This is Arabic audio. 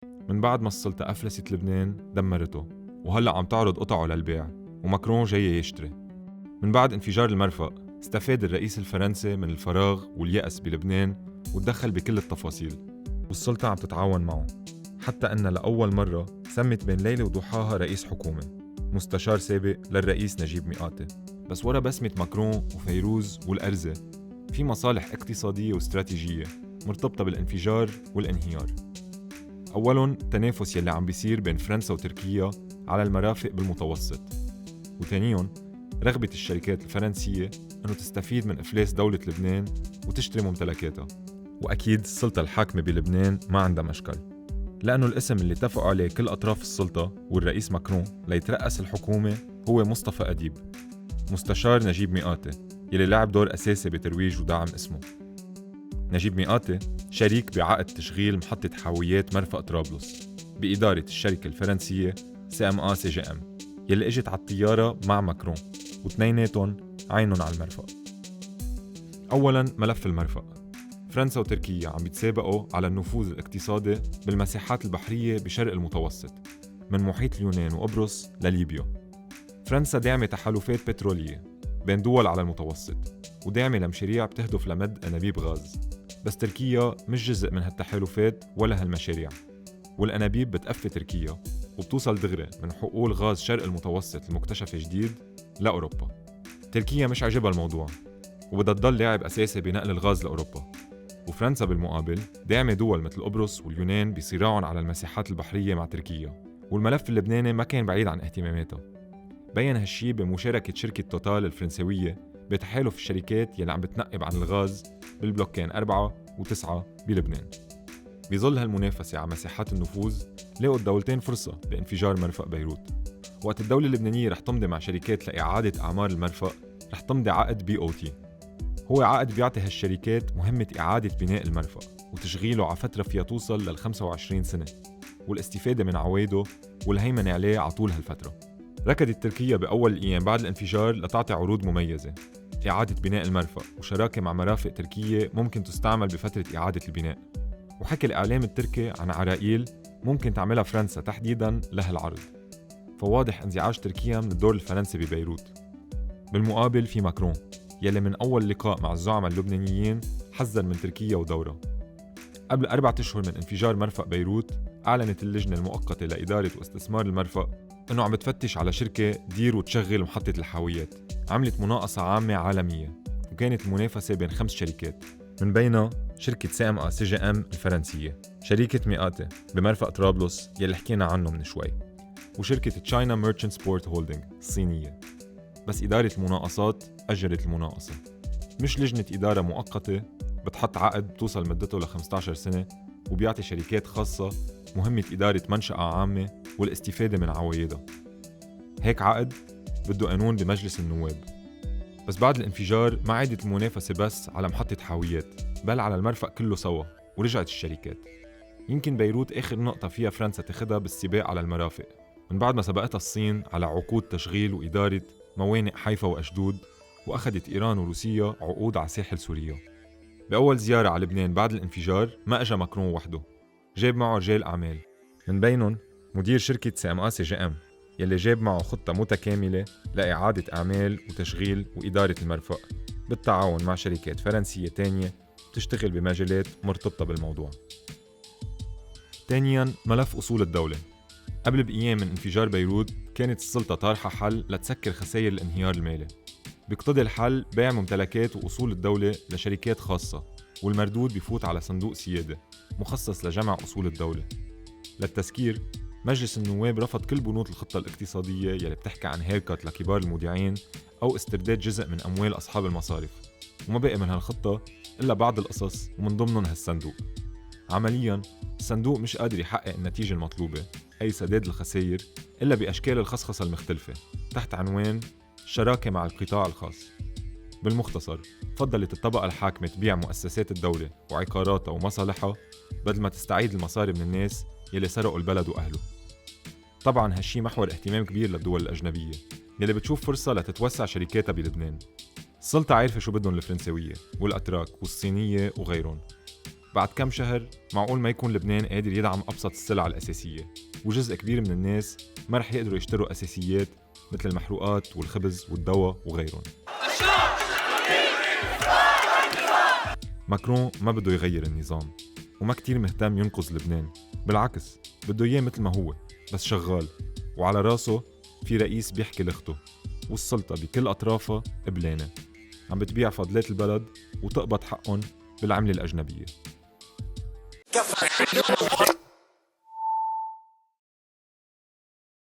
من بعد ما السلطة أفلست لبنان دمرته، وهلأ عم تعرض قطعه للبيع، وماكرون جاي يشتري. من بعد انفجار المرفأ استفاد الرئيس الفرنسي من الفراغ واليأس بلبنان وتدخل بكل التفاصيل، والسلطة عم تتعاون معه، حتى أن لأول مرة سمت بين ليلة وضحاها رئيس حكومة مستشار سابق للرئيس نجيب مئاتي. بس ورا بسمة ماكرون وفيروز والأرزة في مصالح اقتصادية واستراتيجية مرتبطة بالانفجار والانهيار. أولاً التنافس يلي عم بيصير بين فرنسا وتركيا على المرافق بالمتوسط، وثانياً رغبة الشركات الفرنسية أنه تستفيد من إفلاس دولة لبنان وتشتري ممتلكاتها. وأكيد السلطة الحاكمة بلبنان ما عندها مشكل، لأنه الاسم اللي اتفقوا عليه كل أطراف السلطة والرئيس ماكرون ليترأس الحكومة هو مصطفى أديب، مستشار نجيب مئاتي يلي لعب دور أساسي بترويج ودعم اسمه. نجيب مئاتي شريك بعقد تشغيل محطة حاويات مرفأ طرابلس بإدارة الشركة الفرنسية CMA CGM يلي اجت على الطيارة مع ماكرون، واثنيناتهم عينهم على المرفأ. أولاً ملف المرفأ، فرنسا وتركيا عم بيتسابقوا على النفوذ الاقتصادي بالمساحات البحرية بشرق المتوسط من محيط اليونان وقبرص لليبيا. فرنسا داعمة تحالفات بترولية بين دول على المتوسط، وداعمة لمشاريع بتهدف لمد أنابيب غاز، بس تركيا مش جزء من هالتحالفات ولا هالمشاريع، والأنابيب بتقفي تركيا وبتوصل دغري من حقول غاز شرق المتوسط المكتشفة جديد لأوروبا. تركيا مش عجبها الموضوع وبدها تضل لاعب أساسي بنقل الغاز لأوروبا، وفرنسا بالمقابل داعمة دول مثل قبرص واليونان بصراعهم على المساحات البحرية مع تركيا، والملف اللبناني ما كان بعيد عن اهتماماتها. بين هالشي بمشاركة شركة توتال الفرنسوية بتحالف الشركات يلي عم بتنقب عن الغاز بالبلوكين 4 و9 بلبنان. بظل هالمنافسة على مساحات النفوذ لقوا الدولتين فرصة بانفجار مرفأ بيروت. وقت الدولة اللبنانية رح تمضي مع شركات لإعادة أعمار المرفأ رح تمضي عقد BOT، هو عقد بيعطي هالشركات مهمة إعادة بناء المرفأ وتشغيله على فترة فيها توصل لل 25 سنة، والاستفادة من عوايده والهيمنة عليه على طول هالفترة. ركضت تركيا بأول الأيام بعد الانفجار لتعطي عروض مميزة، إعادة بناء المرفأ وشراكة مع مرافق تركية ممكن تستعمل بفترة إعادة البناء. وحكي الإعلام التركي عن عراقيل ممكن تعملها فرنسا تحديداً لهالعرض، فواضح انزعاج تركيا من الدور الفرنسي ببيروت. بالمقابل في ماكرون يلي من أول لقاء مع الزعماء اللبنانيين حذر من تركيا ودورها. قبل 4 أشهر من انفجار مرفأ بيروت أعلنت اللجنة المؤقتة لإدارة واستثمار المرفأ إنه عم بتفتش على شركة تدير وتشغل محطة الحاويات. عملت مناقصة عامة عالمية وكانت المنافسة بين 5 شركات، من بينها شركة CMA CGM الفرنسية، شركة مئاتي بمرفأ طرابلس يلي حكينا عنه من شوي، وشركة تشاينا ميرشنت سبورت هولدينج الصينية. بس إدارة المناقصات أجلت المناقصة. مش لجنة إدارة مؤقتة بتحط عقد بتوصل مدته ل 15 سنة وبيعطي شركات خاصة مهمة إدارة منشأة عامة والاستفادة من عوايدها. هيك عقد بده قانون بمجلس النواب. بس بعد الانفجار ما عادت المنافسة بس على محطة حاويات، بل على المرفأ كله سوا، ورجعت الشركات. يمكن بيروت آخر نقطة فيها فرنسا تاخدها بالسباق على المرافق، من بعد ما سبقتها الصين على عقود تشغيل وإدارة موانئ حيفا وأشدود، وأخذت إيران وروسيا عقود على ساحل سوريا. بأول زيارة على لبنان بعد الانفجار ما أجا ماكرون وحده، جاب معه رجال أعمال، من بينهم مدير شركة CMA CGM يلي جاب معه خطة متكاملة لإعادة أعمال وتشغيل وإدارة المرفأ بالتعاون مع شركات فرنسية تانية تشتغل بمجالات مرتبطة بالموضوع. ثانياً ملف أصول الدولة. قبل بأيام من انفجار بيروت كانت السلطة طارحة حل لتسكر خسائر الانهيار المالي. بيقتضي الحل بيع ممتلكات وأصول الدولة لشركات خاصة، والمردود بيفوت على صندوق سيادة مخصص لجمع أصول الدولة. للتذكير، مجلس النواب رفض كل بنود الخطة الاقتصادية يلي بتحكي عن هيركات لكبار المودعين أو استرداد جزء من أموال أصحاب المصارف، وما بقي من هالخطة إلا بعض القصص ومن ضمنهم هالصندوق. عملياً الصندوق مش قادر يحقق النتيجة المطلوبة، أي سداد الخسائر، إلا بأشكال الخصخصة المختلفة تحت عنوان الشراكة مع القطاع الخاص. بالمختصر، فضلت الطبقة الحاكمة تبيع مؤسسات الدولة وعقاراتها ومصالحها بدل ما تستعيد المصاري من الناس يلي سرقوا البلد وأهله. طبعاً هالشي محور اهتمام كبير للدول الأجنبية يلي بتشوف فرصة لتتوسع شركاتها بلبنان. السلطة عارفة شو بدهم الفرنسوية والأتراك والصينية وغيرهم، بعد كم شهر معقول ما يكون لبنان قادر يدعم أبسط السلع الأساسية، وجزء كبير من الناس ما رح يقدروا يشتروا أساسيات مثل المحروقات والخبز والدواء وغيرهم. ماكرون ما بده يغير النظام وما كتير مهتم ينقذ لبنان، بالعكس بده إياه مثل ما هو بس شغال، وعلى راسه في رئيس بيحكي لأخته، والسلطة بكل أطرافها قبلانة عم بتبيع فضلات البلد وتقبض حقهم بالعملة الأجنبية.